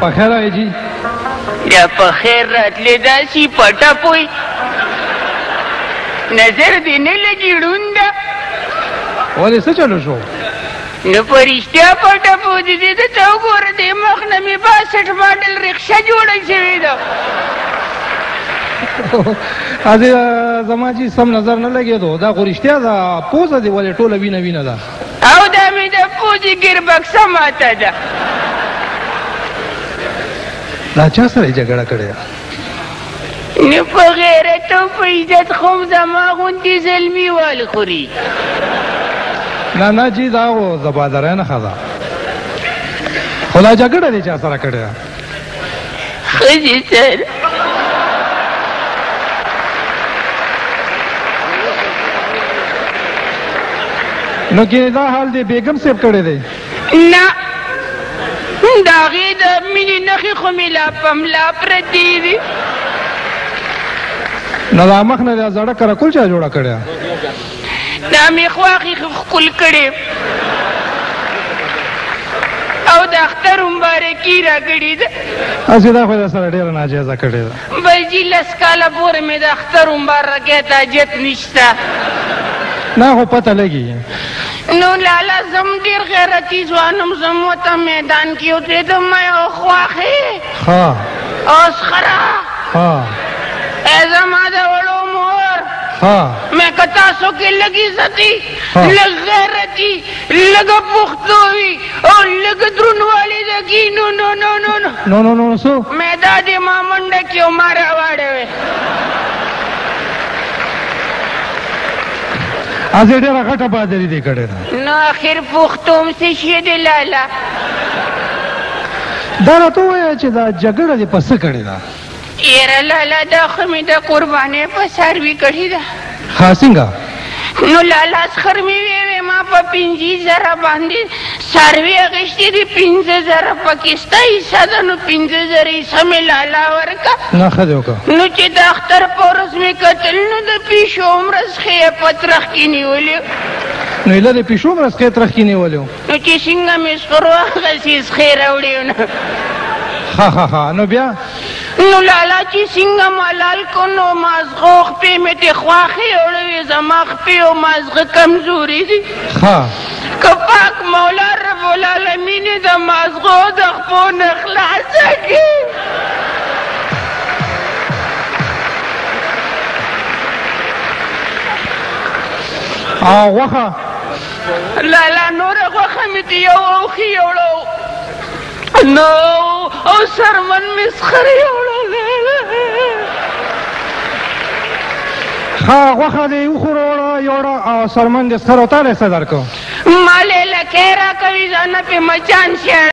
په خیر راځي یا په خیر راتلې داسې پټه پوی نظر دې نه لګي ړوند ده ولې څه چلو شو نو په رښتیا پټه پوی دې ته ته وګوره دې مخ نه مې 62 ماډل رکشه جوړه شوې ده اځه زما چې سم نظر نه لګېدو دا خو رښتیا ده پوزه دې ولې ټوله وینه ده او دا مې د پوزې ګیربکسه ماته ده دا چا سره یې جګړه کړې ده نو په غیرت او په عزت خو هم زما غوندې زلمي وال خوري نه جي دا خو زبادره نښه ده خو دا جګړه دې چا سره کړې ده ښځې سره نو کې دا حال دې بیګم صاحب کړی دی نه د هغې د مینې نښې خو مې لا په ملا پرتې دي نو دا مخ نه دا زړه کرکول چا جوړه کړې دا مې خواښې ښکل کړې او د اختر مبارکي راکړې ده هسې دا خو یې سره ډېره ناجایزه کړې ده بل جي 10 کاله پورې مې د اختر مبارکۍ ته حاجت نشته نه خو پته لګي نو لالا زم ډېر غیرتي ځوانم زم ورته میدان کې ودرېدم یو خواښې ها اوس خره ها ای زما د وړو مور ها میں که تاسو کې لږ عزتي لږ غیرتي لږ پښتو وي او لږ درونوالی دکي نو څو میں دا دې ما منډه کې او ما راواړوې ازې ډېره غټه بهادري دې کړې ده نو آخر پښتو هم څه شی دی لالا دا راته ووایه چې دا جګړه دې په څه کړې ده یاره لالا دا خو مې د قربانۍ په څاروي کړې ده ښه څنګه نو لالا سخر مې ویې ما په 50,000 باندې څاروي اخیستې دي 50,000 پکې ستا حصه ده نو 50,000 حصه مې لالا ورکړه نه ښه دې وکړه نو چې د اختر په ورځ مې کتل نو د پیشو مرسخې یې په ترخ کې نیولې نو ایله د پیشو مرسخې ترخ کې نیولې نو چې څنګه مې سخر واخیستې سخې راوړې نو ها نو بیا نو لالا چې څنګه ملال کو نو مازغه خپې مې تې خواښې وړوې زما خپې او مازغه کمزوري دي ها که پاک مولا رب العالمین د مازغو د خپو نه خلاصه کړي غوښه لالا نوره غوښه مې تې یو اوښي یوړو نو او سرمن مې سخرې یوړو ښه غوښه دې وخوړه یوړه او سرمن دې سخر او تا له څه درکړو ما لیله کې راکوي ځانه پې مچان شي